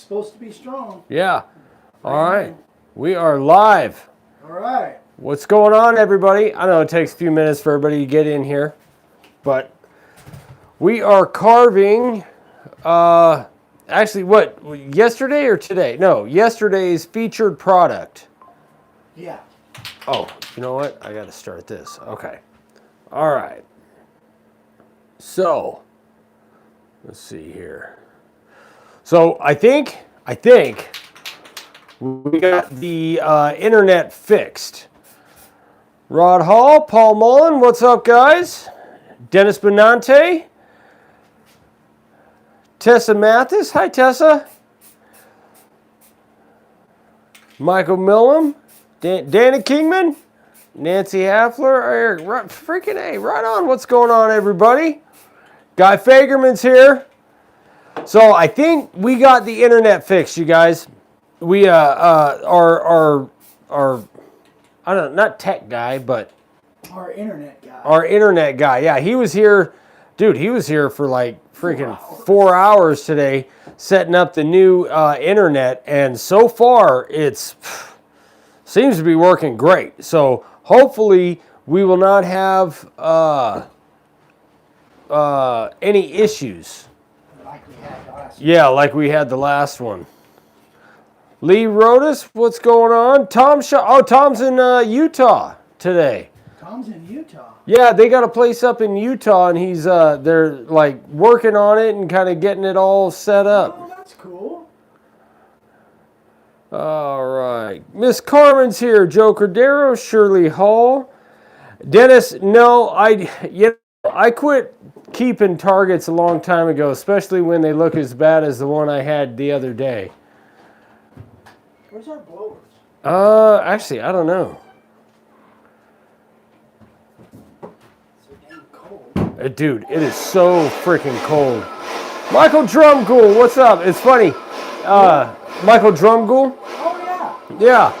supposed to be strong. Yeah. All right. We are live. All right. What's going on, everybody? I know it takes a few minutes for everybody to get in here, but we are carving, actually, what, yesterday or today? No, yesterday's featured product. Yeah. Oh, you know what? I got to start this. Okay. All right. So, let's see here. So, I think we got the internet fixed. Rod Hall, Paul Mullen, what's up, guys? Dennis Benante. Tessa Mathis, hi, Tessa. Michael Millam. Danny Kingman. Nancy Hafler. Eric, freaking A, right on. What's going on, everybody? Guy Fagerman's here. So I think we got the internet fixed, you guys. We our I don't know, not tech guy, but our internet guy. Our internet guy, yeah, he was here, dude. He was here for like freaking 4 hours today, setting up the new internet, and so far it's seems to be working great. So hopefully we will not have any issues. Like we had the last one. Yeah, like we had the last one. Lee Rotus, what's going on? Tom Shaw. Oh, Tom's in Utah today. Tom's in Utah. Yeah, they got a place up in Utah, and he's they're like working on it and kind of getting it all set up. Oh, that's cool. All right, Miss Carmen's here. Joe Cordero, Shirley Hall, Dennis. No, I quit keeping targets a long time ago, especially when they look as bad as the one I had the other day. Where's our blowers? Actually, I don't know. It's so damn cold. Dude, it is so freaking cold. Michael Drumgool, what's up? It's funny. Michael Drumgool? Oh, yeah.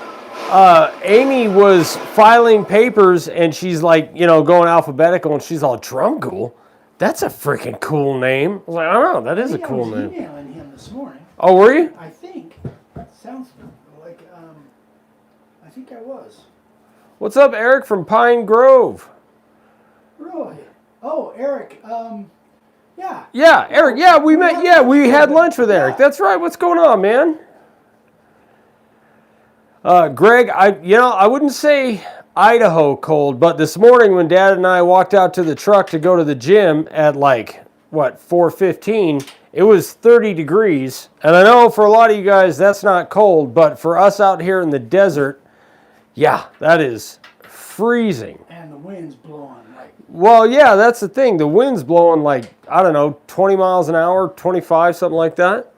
Yeah. Amy was filing papers, and she's like, going alphabetical, and she's all, Drumgool? That's a freaking cool name. I was like, I don't know, that is a cool name. I was emailing him this morning. Oh, were you? I think. Sounds like, I think I was. What's up, Eric from Pine Grove? Really? Oh, Eric, yeah. Yeah, Eric, yeah, we met, yeah, we had lunch with Eric. That's right, what's going on, man? Greg, I wouldn't say Idaho cold, but this morning when Dad and I walked out to the truck to go to the gym at 4:15, it was 30 degrees. And I know for a lot of you guys that's not cold, but for us out here in the desert, yeah, that is freezing. And the wind's blowing Well, yeah, that's the thing. The wind's blowing 20 miles an hour, 25, something like that.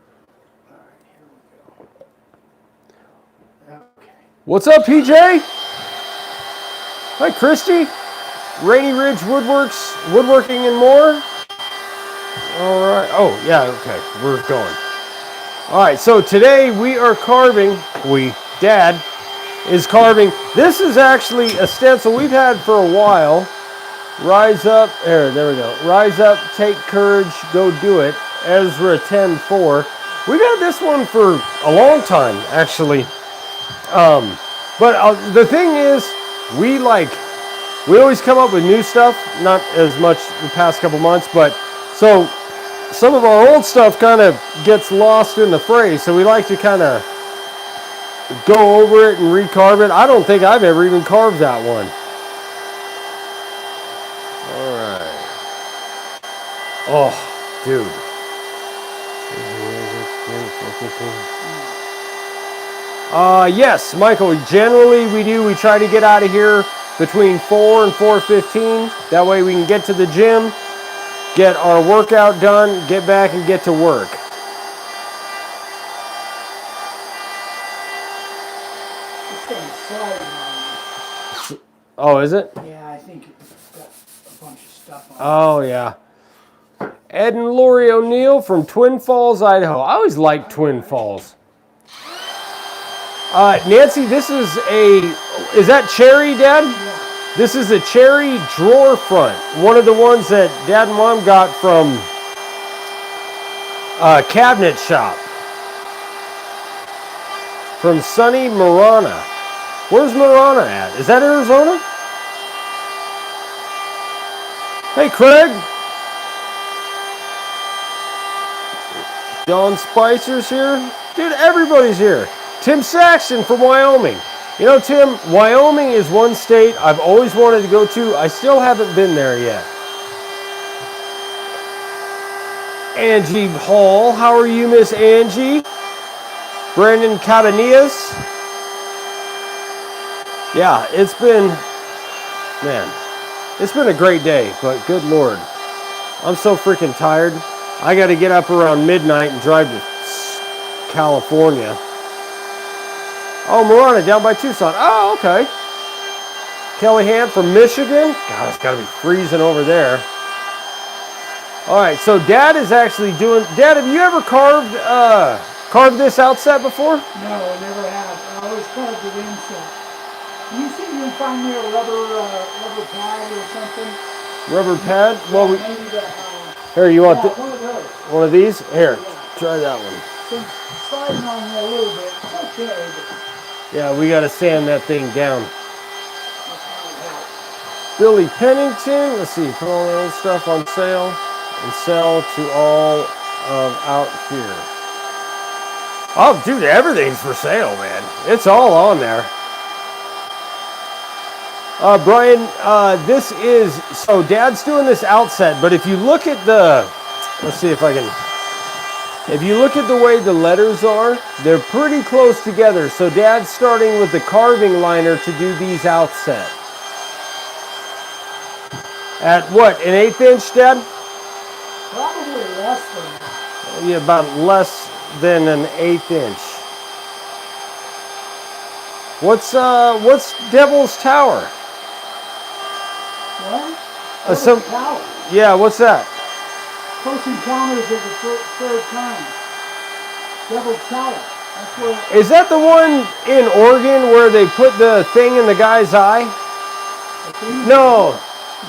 What's up, PJ? Hi, Christy. Rainy Ridge Woodworking and more. All right. Oh, yeah, okay. We're going. All right, so today we are carving, Dad is carving. This is actually a stencil we've had for a while. Rise up, there we go. Rise up, take courage, go do it. Ezra 10:4. We've had this one for a long time, actually. But the thing is, we always come up with new stuff, not as much the past couple months, but so some of our old stuff kind of gets lost in the fray, so we like to kind of go over it and recarve it. I don't think I've ever even carved that one. All right. Oh, dude. Yes, Michael, generally we try to get out of here between 4 and 4:15. That way we can get to the gym, get our workout done, get back and get to work. This thing's sliding on me. Oh, is it? Yeah, I think it's got a bunch of stuff on it. Oh, yeah. Ed and Lori O'Neill from Twin Falls, Idaho. I always liked Twin Falls. Nancy, this is that cherry, Dad? Yeah. This is a cherry drawer front. One of the ones that Dad and Mom got from Cabinet Shop. from sunny Marana. Where's Marana at? Is that Arizona? Hey, Craig. Don Spicer's here. Dude, everybody's here. Tim Saxton from Wyoming. You know, Tim, Wyoming is one state I've always wanted to go to. I still haven't been there yet. Angie Hall. How are you, Miss Angie? Brandon Cabanillas. Yeah, it's been a great day, but good Lord. I'm so freaking tired. I got to get up around midnight and drive to California. Oh, Marana down by Tucson. Oh, okay. Kelly Hand from Michigan. God, it's got to be freezing over there. All right, so Dad is actually doing. Dad, have you ever carved this outset before? No, I never have. I always carved it inset. You see, you can find me a rubber pad or something. Rubber pad? Well, maybe that. Here, you want one of those. one of these? Here, try that one. Been sliding on me a little bit. It's okay, but Yeah, we got to sand that thing down. Billy Pennington. Let's see, put all the old stuff on sale and sell to all of out here. Oh, dude, everything's for sale, man. It's all on there. Brian, this is, so Dad's doing this outset, but if you look at the, let's see if I can, if you look at the way the letters are, they're pretty close together. So Dad's starting with the carving liner to do these outset. At what, an 1/8 inch, Dad? probably less than that. Yeah, about less than an 1/8 inch. What's Devil's Tower? What? Some, Tower. yeah, what's that? Close Encounters of the Third Kind. Devil's Tower. That's where. Is that the one in Oregon where they put the thing in the guy's eye? No,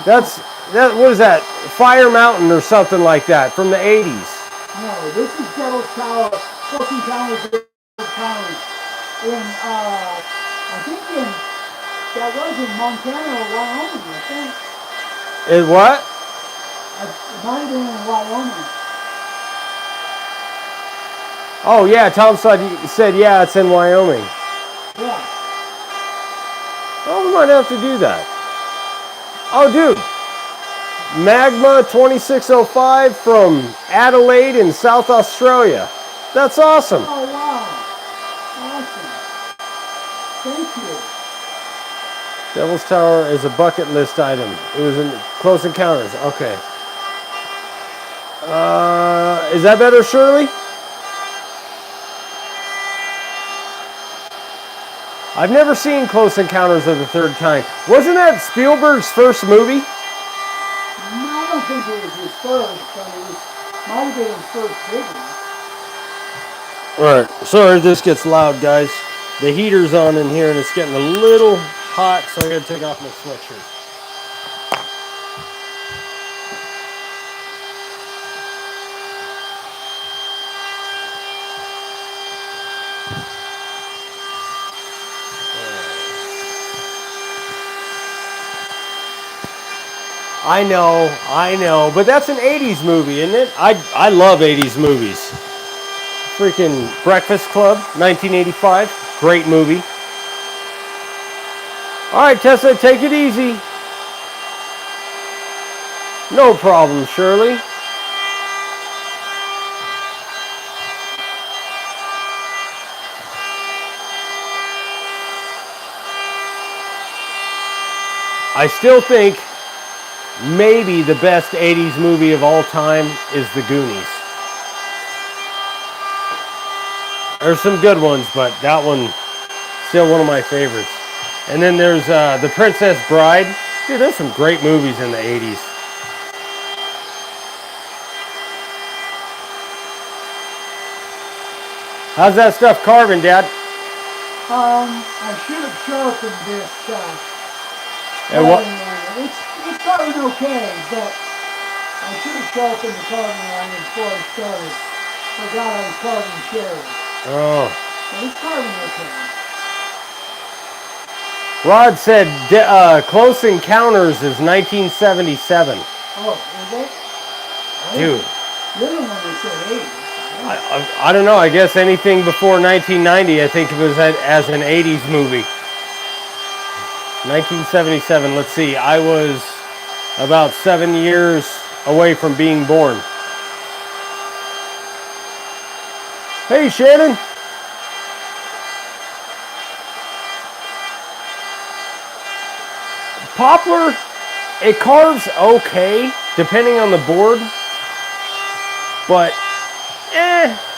that. What is that? Fire Mountain or something like that from the 80s. No, this is Devil's Tower. Close Encounters of the Third Kind. That was in Montana or Wyoming, I think. It what? It might have been in Wyoming. Oh yeah, Tom said yeah, it's in Wyoming. Yeah. Oh, we might have to do that. Oh, dude. Magma 2605 from Adelaide in South Australia. That's awesome. Oh, wow. Awesome. Thank you. Devil's Tower is a bucket list item. It was in Close Encounters. Okay. Is that better, Shirley? I've never seen Close Encounters of the Third Kind. Wasn't that Spielberg's first movie? No, I don't think it was his first, but it might have been his first big one. Alright, sorry if this gets loud, guys. The heater's on in here and it's getting a little hot, so I gotta take off my sweatshirt. I know, but that's an 80s movie, isn't it? I love 80s movies. Freaking Breakfast Club, 1985, great movie. All right, Tessa, take it easy. No problem, Shirley. I still think maybe the best 80s movie of all time is The Goonies. There's some good ones, but that one still one of my favorites. And then there's The Princess Bride. Dude, there's some great movies in the 80s. How's that stuff carving, Dad? I should have sharpened this And what? It's carving okay, but I should have sharpened the carving line before I started. Forgot I was carving cherries. Oh. He's carving okay. Rod said Close Encounters is 1977. Oh, is it? Dude. You're the one that said 80. I don't know. I guess anything before 1990, I think it was as an 80s movie. 1977. Let's see. I was about 7 years away from being born. Hey, Shannon. Poplar, it carves okay, depending on the board, but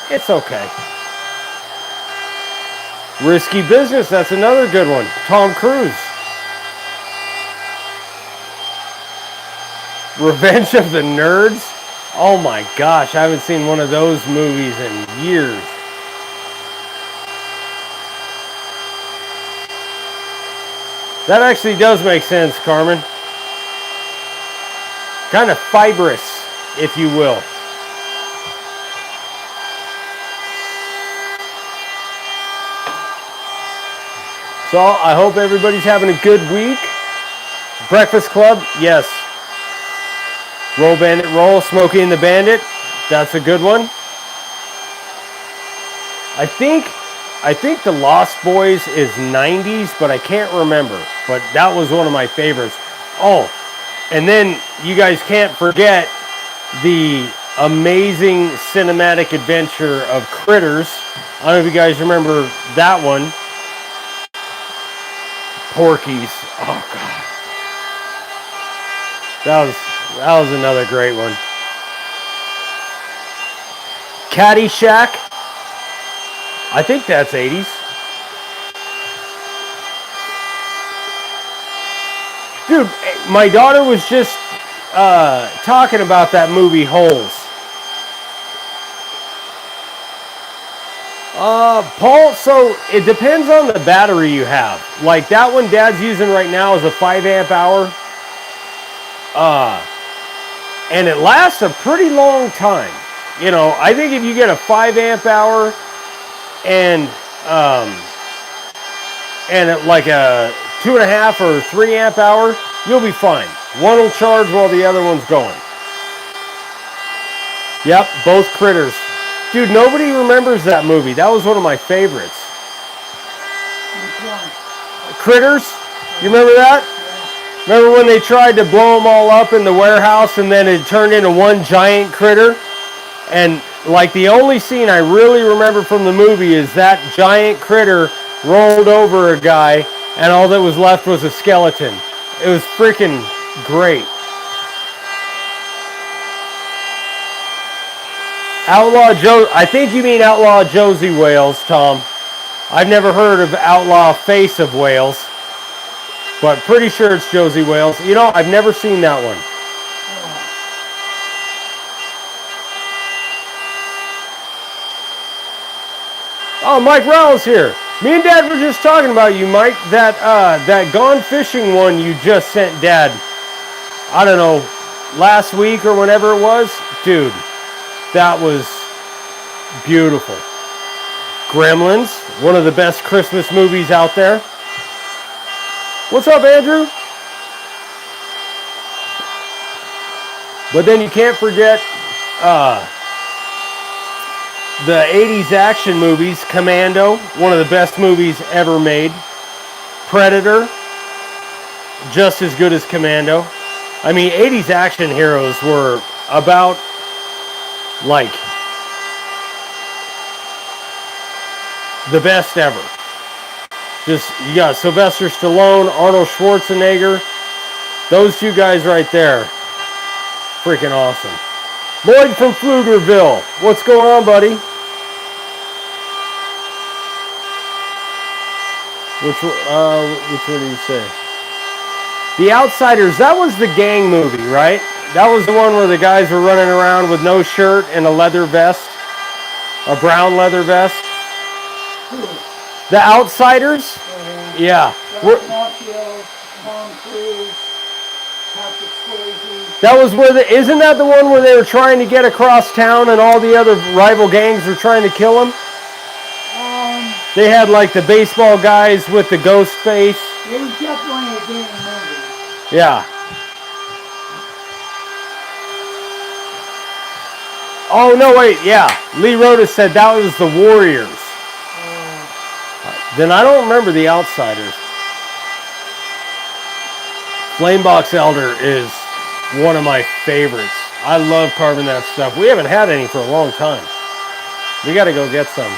it's okay. Risky Business, that's another good one. Tom Cruise. Revenge of the Nerds. Oh my gosh, I haven't seen one of those movies in years. That actually does make sense, Carmen. Kind of fibrous, if you will. So I hope everybody's having a good week. Breakfast Club, yes. Roll Bandit Roll, Smokey and the Bandit. That's a good one. I think The Lost Boys is 90s, but I can't remember. But that was one of my favorites. Oh, and then you guys can't forget the amazing cinematic adventure of Critters. I don't know if you guys remember that one. Porky's. Oh, God. That was another great one. Caddyshack. I think that's 80s. Dude, my daughter was just talking about that movie Holes. Paul, so it depends on the battery you have. Like that one Dad's using right now is a 5 amp hour. And it lasts a pretty long time. You know, I think if you get a 5 amp hour and like a 2.5 or 3 amp hour, you'll be fine. One will charge while the other one's going. Yep, both Critters. Dude, nobody remembers that movie. That was one of my favorites. Which one? Critters? You remember that? Yeah. Remember when they tried to blow them all up in the warehouse and then it turned into one giant critter? And like the only scene I really remember from the movie is that giant critter rolled over a guy and all that was left was a skeleton. It was freaking great. Outlaw Joe, I think you mean Outlaw Josie Wales, Tom. I've never heard of Outlaw Face of Wales, but pretty sure it's Josie Wales. You know, I've never seen that one. Oh, Mike Rowell's here. Me and Dad were just talking about you, Mike. That Gone Fishing one you just sent Dad, I don't know, last week or whenever it was. Dude, that was beautiful. Gremlins, one of the best Christmas movies out there. What's up, Andrew? But then you can't forget the 80s action movies. Commando, one of the best movies ever made. Predator, just as good as Commando. I mean, 80s action heroes were about like the best ever. Just, you got Sylvester Stallone, Arnold Schwarzenegger. Those two guys right there, freaking awesome. Lloyd from Pflugerville, what's going on, buddy? Which one do you say? The Outsiders, that was the gang movie, right? That was the one where the guys were running around with no shirt and a leather vest. A brown leather vest. The Outsiders? Yeah. That was where isn't that the one where they were trying to get across town and all the other rival gangs were trying to kill him? They had like the baseball guys with the ghost face. It was definitely a game movie. Yeah. Oh, no, wait, yeah. Lee Rhoten said that was the Warriors. Then I don't remember the Outsiders. Flamebox Elder is one of my favorites. I love carving that stuff. We haven't had any for a long time. We got to go get some.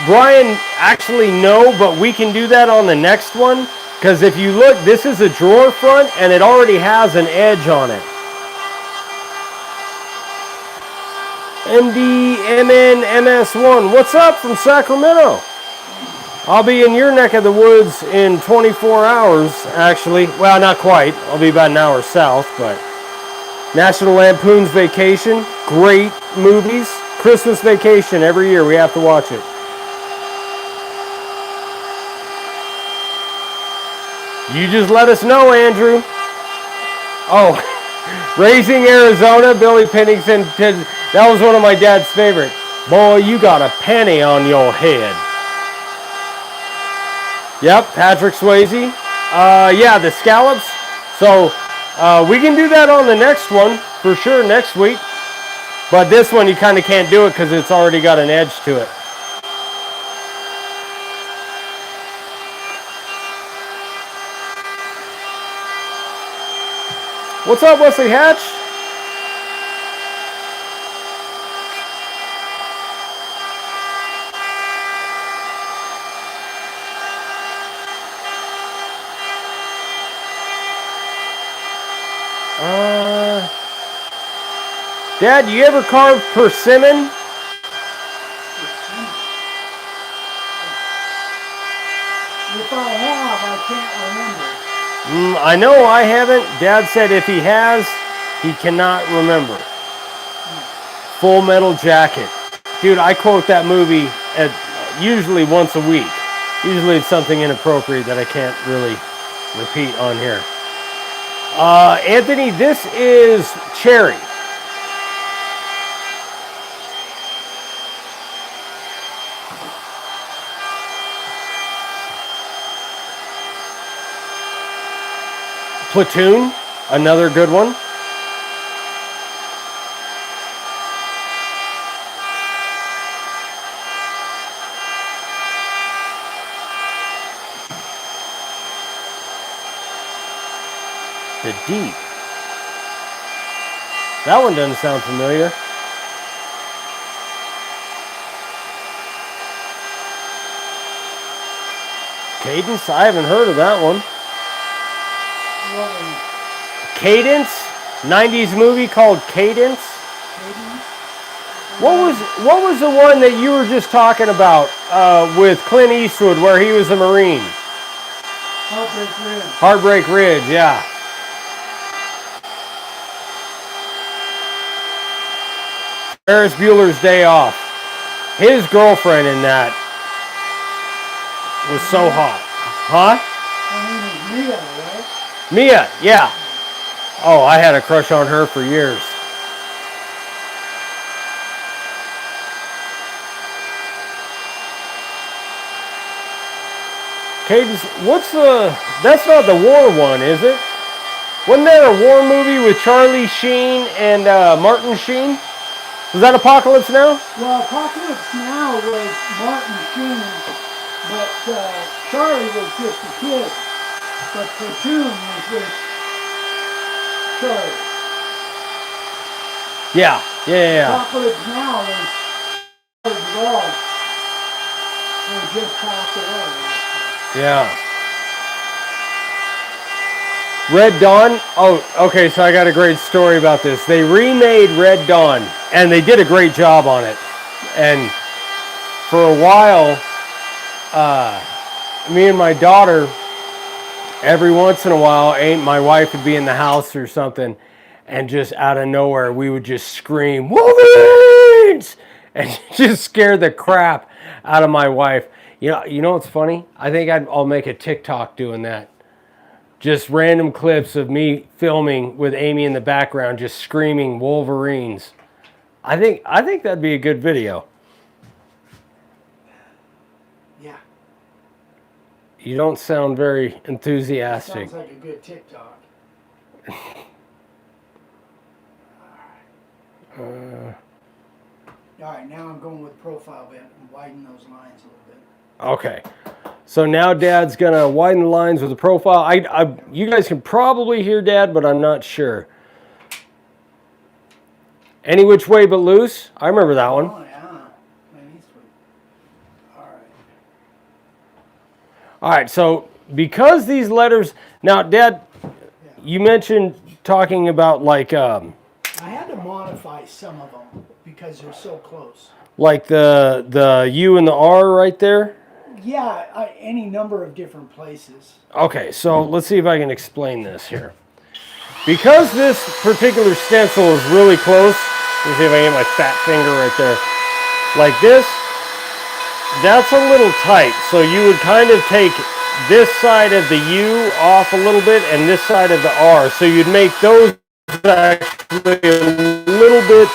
Brian, actually no, but we can do that on the next one. Because if you look, this is a drawer front and it already has an edge on it. MDMNMS1, what's up from Sacramento? I'll be in your neck of the woods in 24 hours, actually. Well, not quite. I'll be about an hour south, but National Lampoon's Vacation, great movies. Christmas Vacation, every year we have to watch it. You just let us know, Andrew. Oh, Raising Arizona, Billy Pennington. That was one of my dad's favorite. Boy, you got a penny on your head. Yep, Patrick Swayze. Yeah, the scallops. So we can do that on the next one for sure next week. But this one you kind of can't do it because it's already got an edge to it. What's up, Wesley Hatch? Dad, you ever carve persimmon? If I have, I can't remember. I know I haven't. Dad said if he has, he cannot remember. Full Metal Jacket. Dude, I quote that movie at usually once a week. Usually it's something inappropriate that I can't really repeat on here. Anthony, this is cherry. Platoon, another good one. The Deep. That one doesn't sound familiar. Cadence, I haven't heard of that one. Cadence, 90s movie called Cadence. What was the one that you were just talking about with Clint Eastwood where he was a Marine? Heartbreak Ridge. Heartbreak Ridge, yeah. Ferris Bueller's Day Off. His girlfriend in that was so hot. Huh? Her name is Mia, right? Mia, yeah. Oh, I had a crush on her for years. Cadence, that's not the war one, is it? Wasn't there a war movie with Charlie Sheen and Martin Sheen? Was that Apocalypse Now? Well, Apocalypse Now was Martin Sheen, but Charlie was just a kid. But Platoon was with Charlie. Yeah. Apocalypse Now was Charlie's dog. They just passed away. Yeah. Red Dawn. Oh, okay, so I got a great story about this. They remade Red Dawn, and they did a great job on it. And for a while, me and my daughter, every once in a while, my wife would be in the house or something, and just out of nowhere, we would just scream, "Wolverines!" and just scare the crap out of my wife. You know what's funny? I think I'll make a TikTok doing that. Just random clips of me filming with Amy in the background, just screaming Wolverines. I think that'd be a good video. Yeah. You don't sound very enthusiastic. Sounds like a good TikTok. All right, now I'm going with profile bit and widen those lines a little bit. Okay. So now Dad's gonna widen the lines with the profile. You guys can probably hear Dad, but I'm not sure. Any which way but loose. I remember that one. Oh, yeah. All right. All right. So because these letters now, Dad, you mentioned talking about like I had to modify some of them because they're so close. like the U and the R right there. Yeah, any number of different places. Okay, so let's see if I can explain this here. Because this particular stencil is really close, let me see if I can get my fat finger right there. Like this, that's a little tight. So you would kind of take this side of the U off a little bit and this side of the R. So you'd make those actually a little bit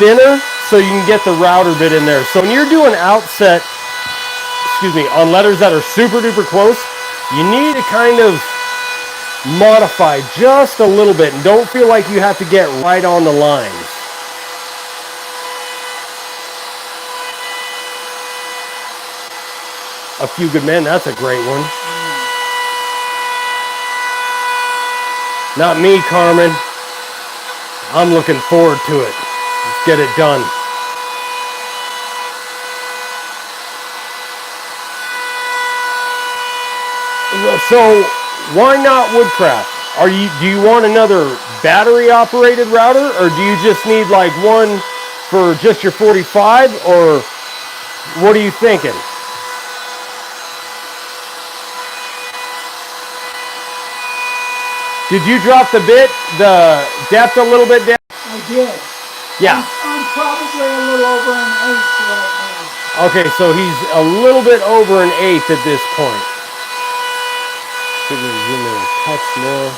thinner so you can get the router bit in there. So when you're doing outset, on letters that are super duper close, you need to kind of modify just a little bit and don't feel like you have to get right on the lines. A Few Good Men, that's a great one. Not me, Carmen. I'm looking forward to it. Let's get it done. So why not woodcraft? Do you want another battery operated router, or do you just need like one for just your 45, or what are you thinking? Did you drop the depth a little bit down? I did. Yeah. I'm probably a little over an eighth right now. Okay, so he's a little bit over an eighth at this point. Zoom in a touch more.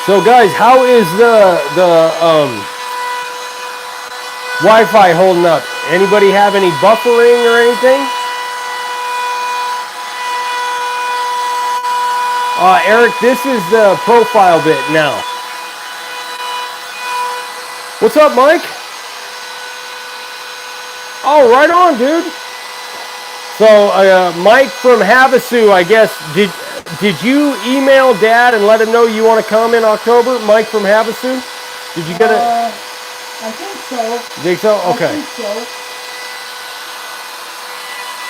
So guys, how is the Wi-Fi holding up? Anybody have any buffering or anything? Eric, this is the profile bit now. What's up, Mike? Oh, right on, dude. So, Mike from Havasu, I guess, did you email Dad and let him know you want to come in October? Mike from Havasu? Did you get it? I think so. Think so? Okay. I think so.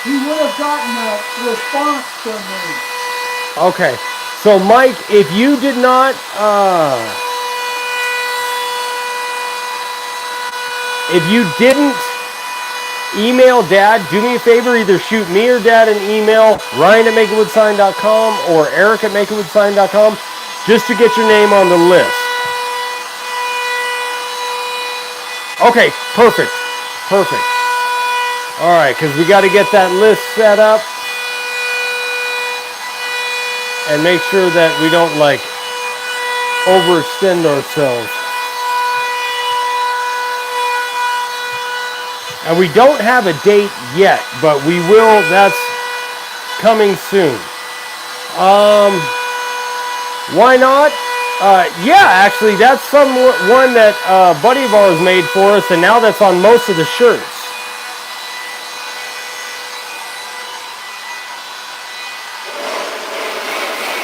He would have gotten a response from me. Okay. So, Mike, if you did not, if you didn't email Dad, do me a favor, either shoot me or Dad an email, Ryan@makeawoodsign.com or Eric@makeawoodsign.com, just to get your name on the list. Okay, perfect. Perfect. All right, because we got to get that list set up and make sure that we don't like overextend ourselves. And we don't have a date yet, but we will. That's coming soon. Why not? Yeah, actually, that's one that a buddy of ours made for us, and now that's on most of the shirts.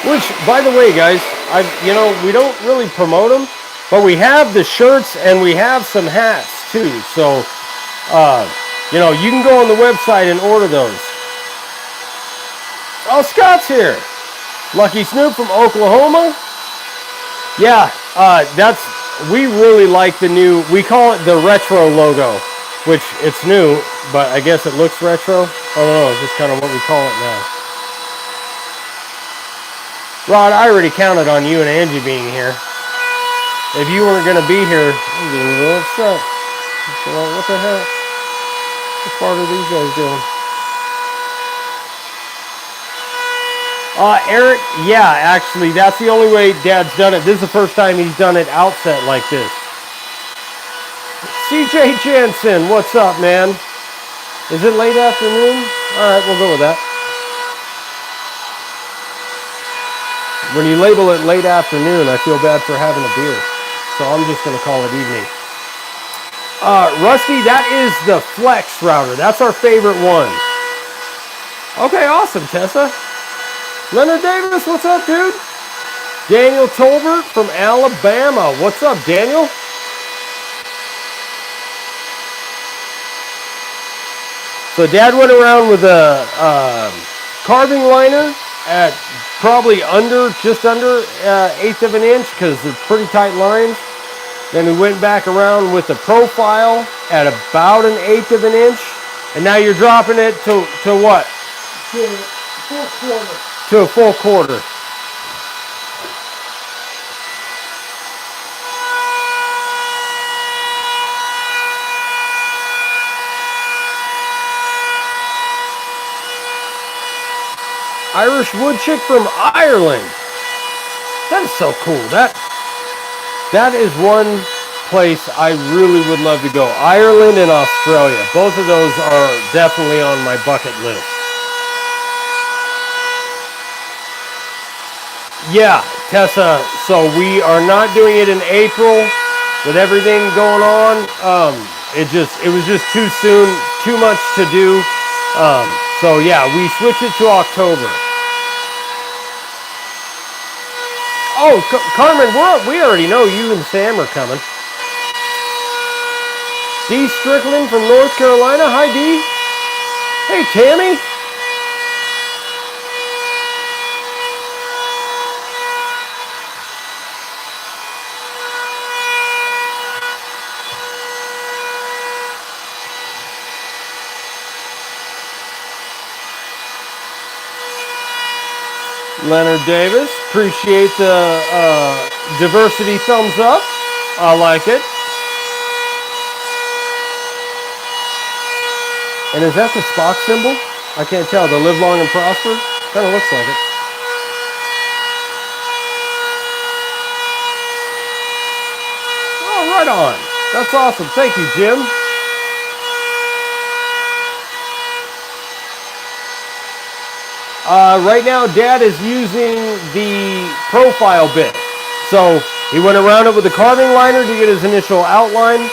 Which, by the way, guys, we don't really promote them, but we have the shirts and we have some hats too. So, you can go on the website and order those. Oh, Scott's here. Lucky Snoop from Oklahoma. Yeah, we really like the new, we call it the retro logo, which it's new, but I guess it looks retro. I don't know, it's just kind of what we call it now. Rod, I already counted on you and Angie being here. If you weren't going to be here, I'm getting a little upset. What the heck? What part are these guys doing? Eric, yeah, actually, that's the only way Dad's done it. This is the first time he's done it outset like this. CJ Jensen, what's up, man? Is it late afternoon? All right, we'll go with that. When you label it late afternoon, I feel bad for having a beer. So I'm just going to call it evening. Rusty, that is the Flex router. That's our favorite one. Okay, awesome, Tessa. Leonard Davis, what's up, dude? Daniel Tolbert from Alabama. What's up, Daniel? So Dad went around with a carving liner at probably just under 1/8 of an inch because they're pretty tight lines. Then we went back around with the profile at about 1/8 of an inch. And now you're dropping it to what? To a full quarter. To a full quarter. Irish wood chick from Ireland. That is so cool. That is one place I really would love to go. Ireland and Australia. Both of those are definitely on my bucket list. Yeah, Tessa. So we are not doing it in April with everything going on. It was just too soon, too much to do. So yeah, we switched it to October. Oh, Carmen, we already know you and Sam are coming. Dee Strickland from North Carolina. Hi, Dee. Hey, Tammy. Leonard Davis, appreciate the diversity thumbs up. I like it. And is that the Spock symbol? I can't tell. The live long and prosper? Kind of looks like it. Oh, right on. That's awesome. Thank you, Jim. Right now, Dad is using the profile bit. So he went around it with the carving liner to get his initial outline.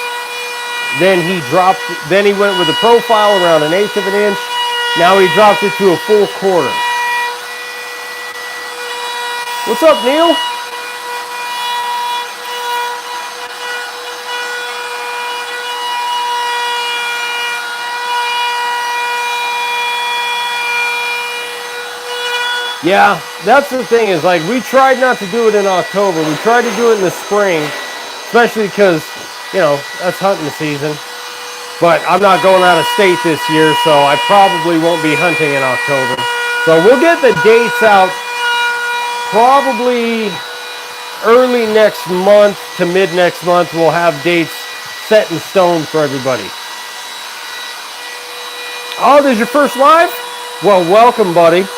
Then he went with the profile around 1/8 of an inch. Now he dropped it to a full quarter. What's up, Neil? Yeah, that's the thing is like we tried not to do it in October. We tried to do it in the spring, especially because, you know, that's hunting season. But I'm not going out of state this year, so I probably won't be hunting in October. So we'll get the dates out probably early next month to mid next month. We'll have dates set in stone for everybody. Oh, this is your first live? Well, welcome, buddy.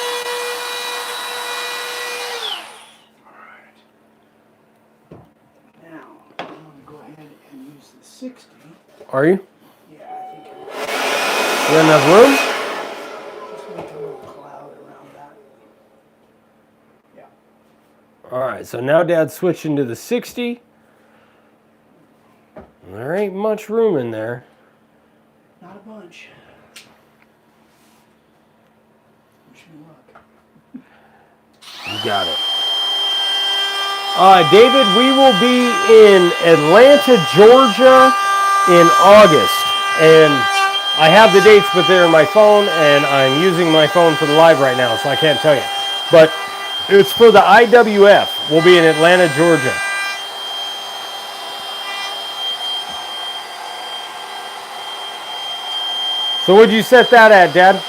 Are you? Yeah, I think you got enough room? Just make a little cloud around that. Yeah. All right, so now Dad's switching to the 60. There ain't much room in there. Not a bunch. Wish me luck. You got it. David, we will be in Atlanta, Georgia in August. And I have the dates, but they're in my phone, and I'm using my phone for the live right now, so I can't tell you. But it's for the IWF. We'll be in Atlanta, Georgia. So what'd you set that at, Dad?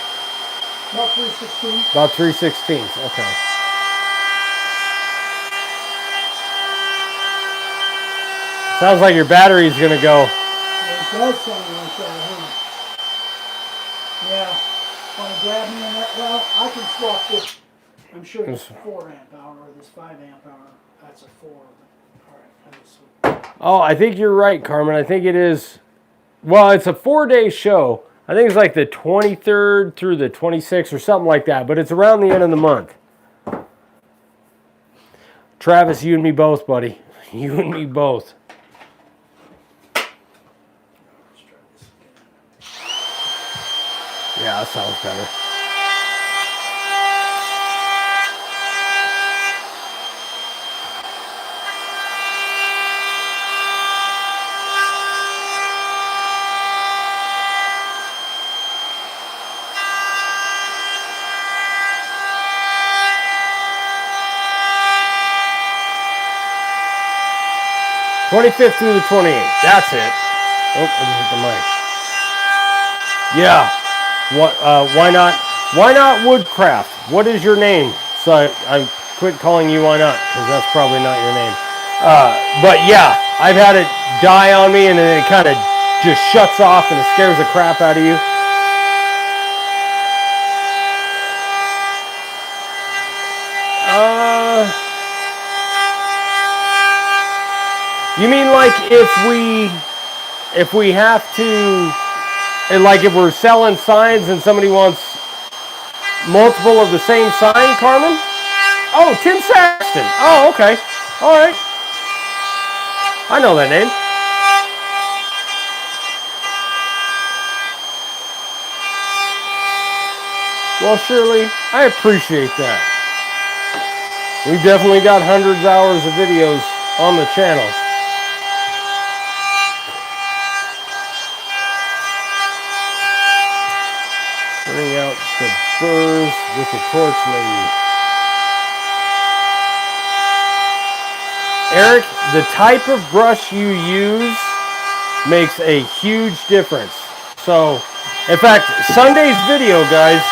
About 3/16. About 3/16. Okay. Sounds like your battery's gonna go. It does sound like that, huh? Yeah. Want to grab me in that? Well, I can swap this. I'm sure it's 4 amp hour, or this 5 amp hour, that's a 4. All right, Oh, I think you're right, Carmen. I think it is. Well, it's a 4-day show. I think it's like the 23rd through the 26th or something like that, but it's around the end of the month. Travis, you and me both, buddy. You and me both. let's try this again. Yeah, that sounds better. '25th through the 28th. That's it. Oh, I just hit the mic. Yeah. What? Why not? Why not Woodcraft? What is your name? So I quit calling you Why Not, because that's probably not your name. But yeah, I've had it die on me, and then it kind of just shuts off, and it scares the crap out of you. You mean like if we have to, and like if we're selling signs and somebody wants multiple of the same sign, Carmen? Oh, Tim Saxton. Oh, okay. All right. I know that name. Well, Shirley, I appreciate that. We've definitely got hundreds of hours of videos on the channel. Bring out the burrs with the torch lady. Eric, the type of brush you use makes a huge difference. So, in fact, Sunday's video, guys,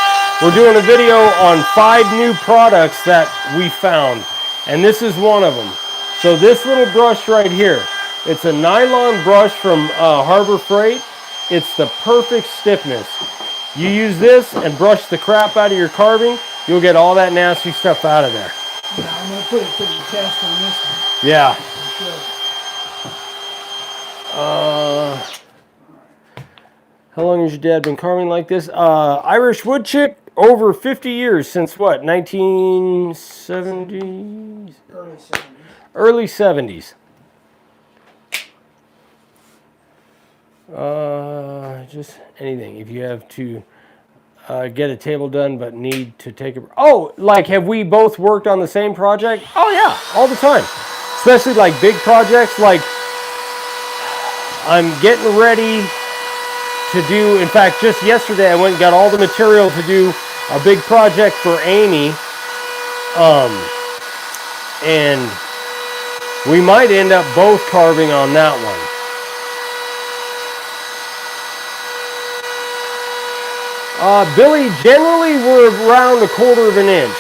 we're doing a video on 5 new products that we found. And this is one of them. So this little brush right here, it's a nylon brush from Harbor Freight. It's the perfect stiffness. You use this and brush the crap out of your carving, you'll get all that nasty stuff out of there. Yeah, I'm going to put it to the test on this one. Yeah. Sure. How long has your dad been carving like this? Irish wood chip, over 50 years, since what, 1970s? Early 70s. Early 70s. Just anything. If you have to get a table done but need to take a... Oh, like have we both worked on the same project? Oh yeah, all the time. Especially like big projects, like I'm getting ready to do, in fact, just yesterday I went and got all the material to do a big project for Amy. And we might end up both carving on that one. Billy, generally we're around 1/4 inch.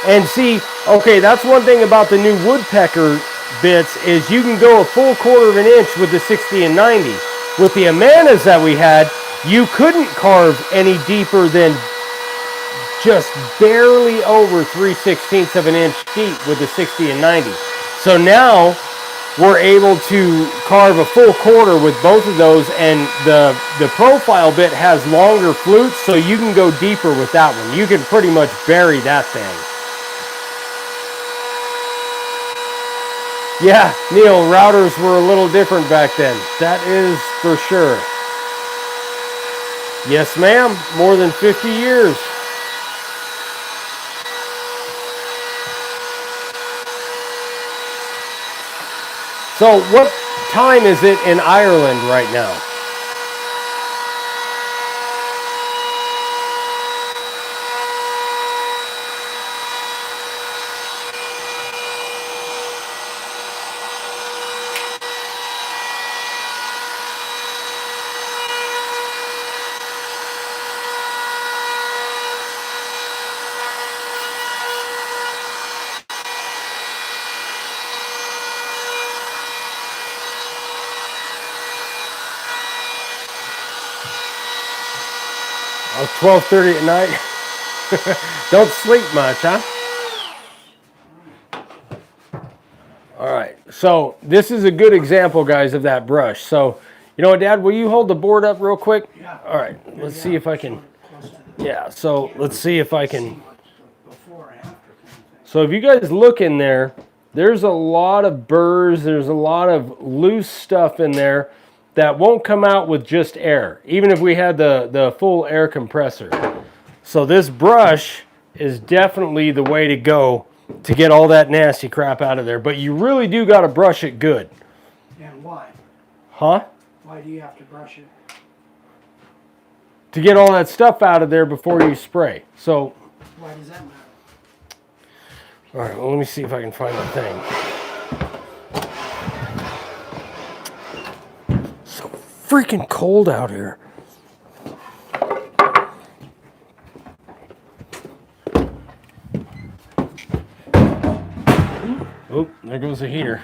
And see, okay, that's one thing about the new woodpecker bits is you can go a full 1/4 inch with the 60 and 90. With the Amanas that we had, you couldn't carve any deeper than just barely over 3/16 of an inch deep with the 60 and 90. So now we're able to carve a full 1/4 with both of those, and the profile bit has longer flutes, so you can go deeper with that one. You can pretty much bury that thing. Yeah, Neil, routers were a little different back then. That is for sure. Yes, ma'am. More than 50 years. So what time is it in Ireland right now? Oh, 12:30 at night. Don't sleep much, huh? So this is a good example, guys, of that brush. So, you know what, Dad, will you hold the board up real quick? Yeah. All right, let's see if I can. Yeah, so let's see if I can. So if you guys look in there, there's a lot of burrs, there's a lot of loose stuff in there that won't come out with just air, even if we had the full air compressor. So this brush is definitely the way to go to get all that nasty crap out of there. But you really do got to brush it good. And why? Huh? Why do you have to brush it? To get all that stuff out of there before you spray. So. Why does that matter? All right, well, let me see if I can find the thing. So freaking cold out here. Oh, there goes the heater.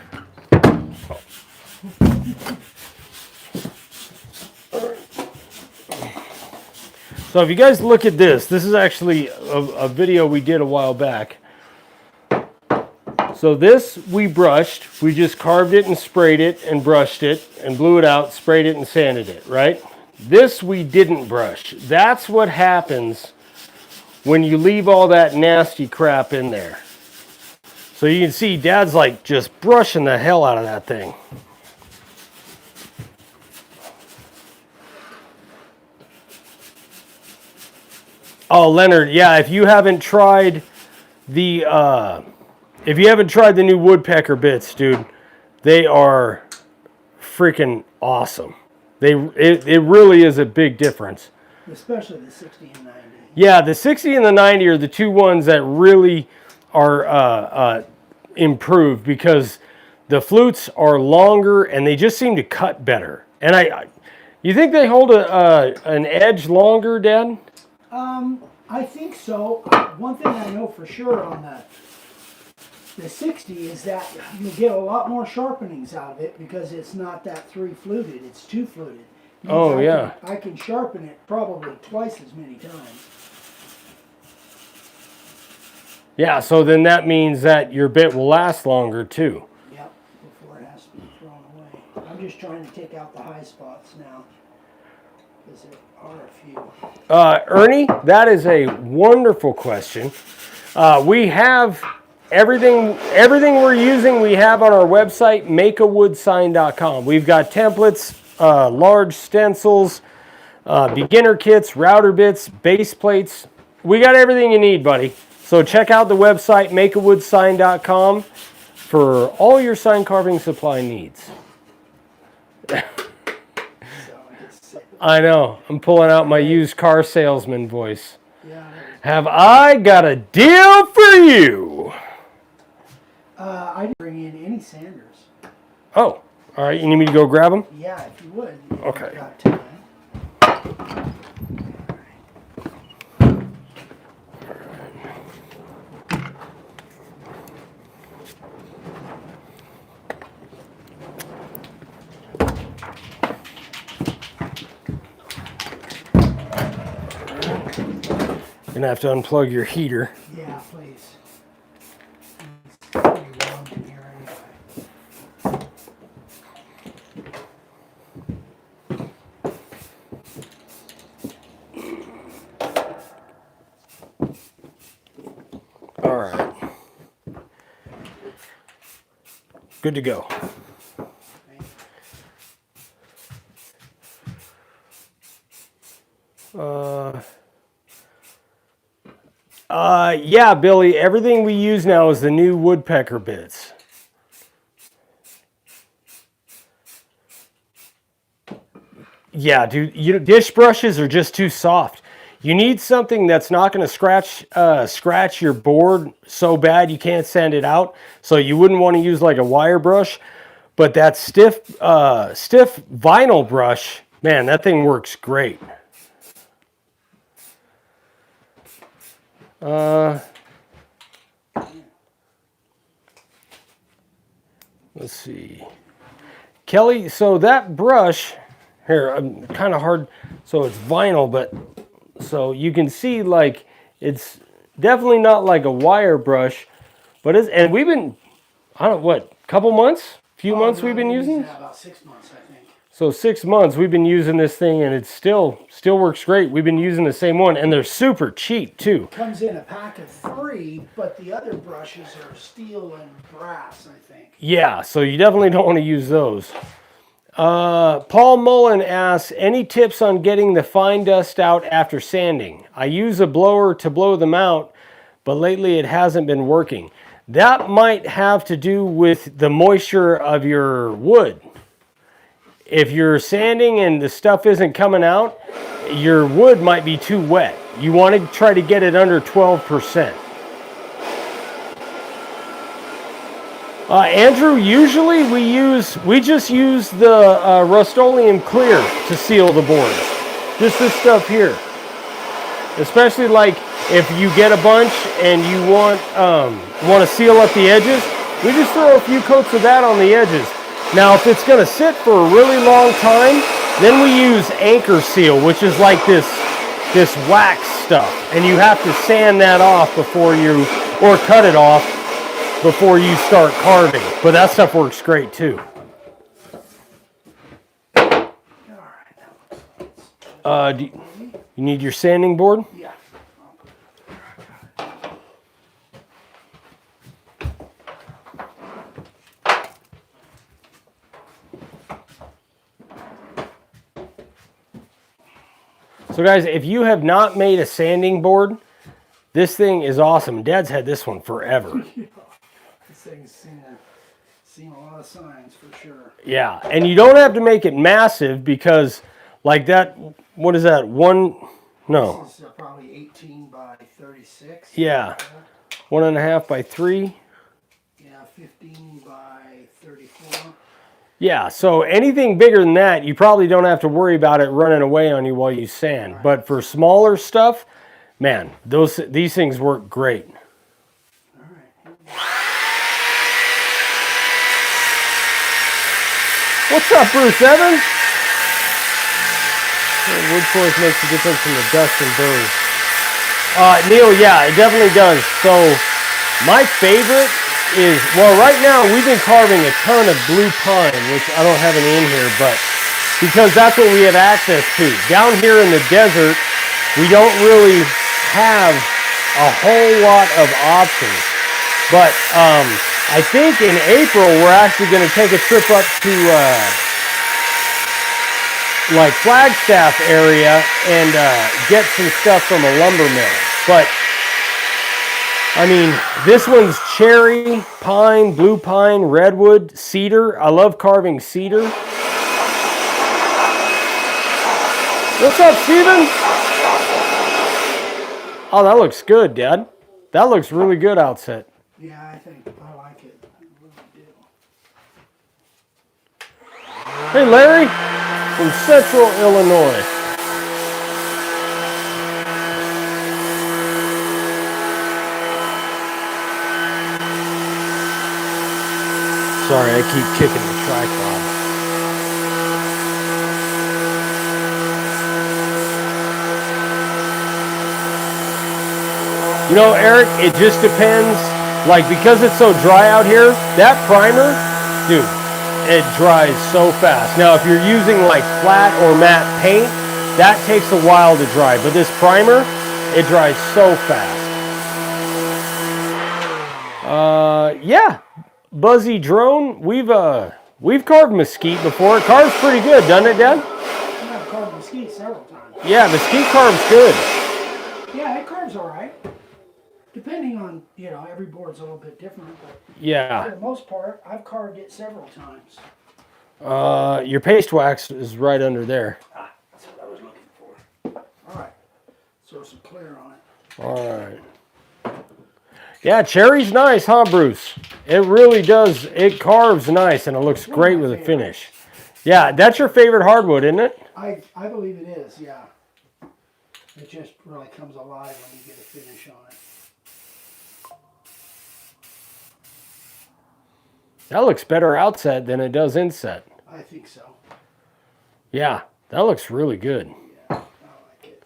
So if you guys look at this, this is actually a video we did a while back. So this we brushed, we just carved it and sprayed it and brushed it and blew it out, sprayed it and sanded it, right? This we didn't brush. That's what happens when you leave all that nasty crap in there. So you can see Dad's like just brushing the hell out of that thing. Oh, Leonard, yeah, if you haven't tried the new woodpecker bits, dude, they are freaking awesome. It really is a big difference. Especially the 60 and 90. Yeah, the 60 and the 90 are the two ones that really are improved because the flutes are longer and they just seem to cut better. And you think they hold an edge longer, Dad? I think so. One thing I know for sure on the 60 is that you get a lot more sharpenings out of it because it's not that 3 fluted, it's 2 fluted. Oh, yeah. I can sharpen it probably twice as many times. Yeah, so then that means that your bit will last longer too. Yep, before it has to be thrown away. I'm just trying to take out the high spots now because there are a few. Ernie, that is a wonderful question. We have everything we're using, we have on our website, makeawoodsign.com. We've got templates, large stencils, beginner kits, router bits, base plates. We got everything you need, buddy. So check out the website, makeawoodsign.com, for all your sign carving supply needs. I know. I'm pulling out my used car salesman voice. Have I got a deal for you? I didn't bring in any sanders. Oh, all right. You need me to go grab them? Yeah, if you would. Okay. You've got time. You're going to have to unplug your heater. Yeah, please. It's pretty warm in here anyway. All right. Good to go. Yeah, Billy, everything we use now is the new woodpecker bits. Yeah, dude, dish brushes are just too soft. You need something that's not going to scratch your board so bad you can't sand it out. So you wouldn't want to use like a wire brush, but that stiff vinyl brush, man, that thing works great. Let's see. Kelly, so that brush, here, I'm kind of hard, so it's vinyl, but so you can see like it's definitely not like a wire brush, but it's, and we've been, I don't know, what, couple months? few months we've been using? Yeah, about 6 months, I think. So 6 months we've been using this thing, and it still works great. We've been using the same one, and they're super cheap too. Comes in a pack of 3, but the other brushes are steel and brass, I think. Yeah, so you definitely don't want to use those. Paul Mullen asks, any tips on getting the fine dust out after sanding? I use a blower to blow them out, but lately it hasn't been working. That might have to do with the moisture of your wood. If you're sanding and the stuff isn't coming out, your wood might be too wet. You want to try to get it under 12%. Andrew, usually we just use the Rust-Oleum Clear to seal the boards. Just this stuff here. Especially like if you get a bunch and you want to seal up the edges, we just throw a few coats of that on the edges. Now, if it's going to sit for a really long time, then we use Anchor Seal, which is like this wax stuff. And you have to sand that off before you, or cut it off before you start carving. But that stuff works great too. Do you need your sanding board? Yeah. So guys, if you have not made a sanding board, this thing is awesome. Dad's had this one forever. Yeah. This thing's seen a lot of signs for sure. Yeah, and you don't have to make it massive because like that, what is that? No. This is probably 18 by 36. Yeah, 1.5 by 3. Yeah, 15 by 34. Yeah, so anything bigger than that, you probably don't have to worry about it running away on you while you sand. Right. But for smaller stuff, man, these things work great. All right. What's up, Bruce Evans? Wood course makes a difference in the dust and burrs. Neil, yeah, it definitely does. So my favorite is, well, right now we've been carving a ton of blue pine, which I don't have any in here, but because that's what we have access to. Down here in the desert, we don't really have a whole lot of options. But I think in April we're actually going to take a trip up to like Flagstaff area and get some stuff from a lumber mill. But I mean, this one's cherry, pine, blue pine, redwood, cedar. I love carving cedar. What's up, Steven? Oh, that looks good, Dad. That looks really good outset. Yeah, I like it. I really do. Hey, Larry, from Central Illinois. Sorry, I keep kicking the tripod. You know, Eric, it just depends. Like, because it's so dry out here, that primer, dude, it dries so fast. Now, if you're using like flat or matte paint, that takes a while to dry. But this primer, it dries so fast. Yeah. Buzzy Drone, we've carved mesquite before. It carves pretty good, doesn't it, Dad? I've carved mesquite several times. Yeah, mesquite carves good. Yeah, it carves all right. Depending on, every board's a little bit different, but Yeah. for the most part, I've carved it several times. Your paste wax is right under there. That's what I was looking for. All right, throw some clear on it. All right. Yeah, cherry's nice, huh, Bruce? It really does. It carves nice, and it looks great with the finish. Yeah, that's your favorite hardwood, isn't it? I believe it is, yeah. It just really comes alive when you get a finish on it. That looks better outset than it does inset. I think so. Yeah, that looks really good. Yeah, I like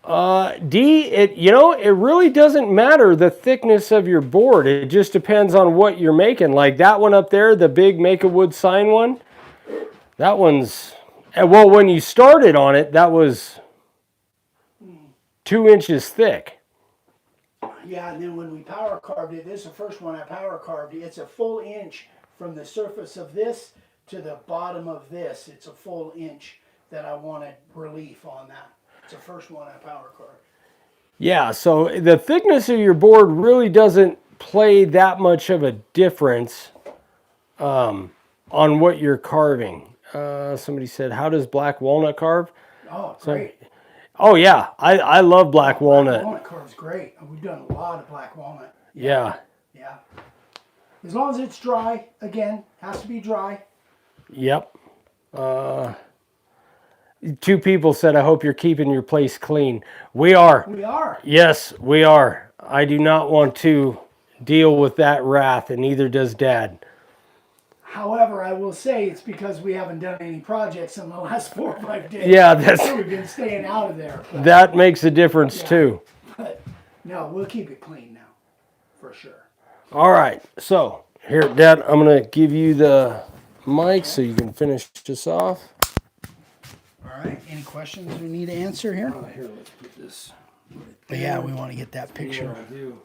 It really doesn't matter the thickness of your board. It just depends on what you're making. Like that one up there, the big Make-A-Wood sign one, that one's, well, when you started on it, that was 2 inches thick. Yeah, and then when we power carved it, this is the first one I power carved. It's a full inch from the surface of this to the bottom of this. It's a full inch that I wanted relief on that. It's the first one I power carved. Yeah, so the thickness of your board really doesn't play that much of a difference on what you're carving. Somebody said, how does black walnut carve? Oh, great. Oh, yeah. I love black walnut. Black walnut carves great. We've done a lot of black walnut. Yeah. Yeah. As long as it's dry, again, has to be dry. Yep. 2 people said, I hope you're keeping your place clean. We are. We are. Yes, we are. I do not want to deal with that wrath, and neither does Dad. However, I will say it's because we haven't done any projects in the last 4 or 5 days. Yeah, that's, So we've been staying out of there. But, that makes a difference too. but no, we'll keep it clean now, for sure. All right, so here, Dad, I'm going to give you the mic so you can finish this off. All right. Any questions we need to answer here? Here, let's put this. But yeah, we want to get that picture. I do.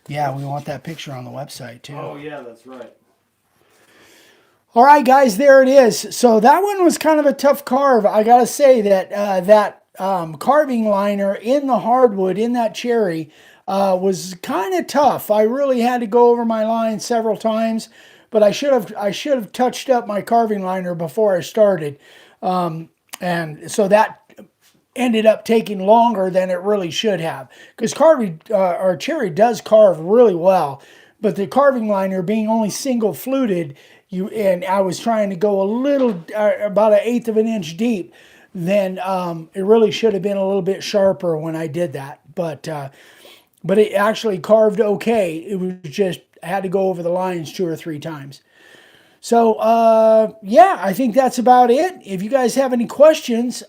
Yeah, we want that picture on the website too. Oh, yeah, that's right. All right, guys, there it is. So that one was kind of a tough carve. I got to say that carving liner in the hardwood, in that cherry, was kind of tough. I really had to go over my line several times, but I should have touched up my carving liner before I started. And so that ended up taking longer than it really should have, because cherry does carve really well, but the carving liner being only single fluted, and I was trying to go a little about 1/8 of an inch deep, then it really should have been a little bit sharper when I did that. But it actually carved okay. It was just, I had to go over the lines 2 or 3 times. So, yeah, I think that's about it. If you guys have any questions,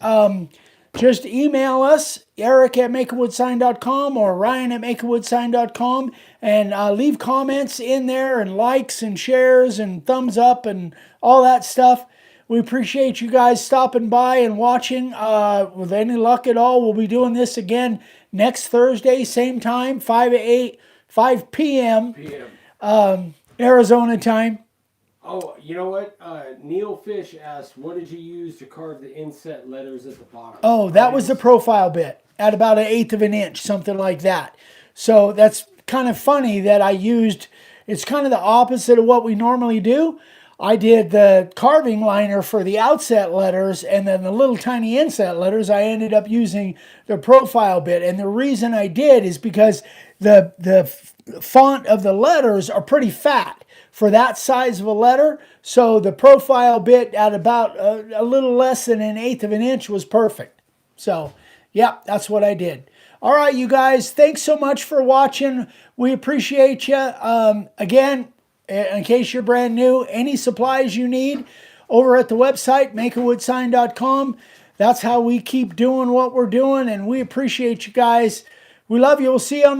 just email us, eric@makeawoodsign.com or ryan@makeawoodsign.com, and leave comments in there, and likes and shares and thumbs up and all that stuff. We appreciate you guys stopping by and watching. With any luck at all, we'll be doing this again next Thursday, same time, 5 p.m. Arizona time. Oh, you know what? Neil Fish asked, what did you use to carve the inset letters at the bottom? Oh, that was the profile bit at about 1/8 of an inch, something like that. So that's kind of funny that I used, it's kind of the opposite of what we normally do. I did the carving liner for the outset letters, and then the little tiny inset letters, I ended up using the profile bit. And the reason I did is because the font of the letters are pretty fat for that size of a letter. So the profile bit at about a little less than 1/8 of an inch was perfect. So, yeah, that's what I did. All right, you guys, thanks so much for watching. We appreciate you. Again, in case you're brand new, any supplies you need over at the website, makeawoodsign.com. That's how we keep doing what we're doing, and we appreciate you guys. We love you. We'll see you on the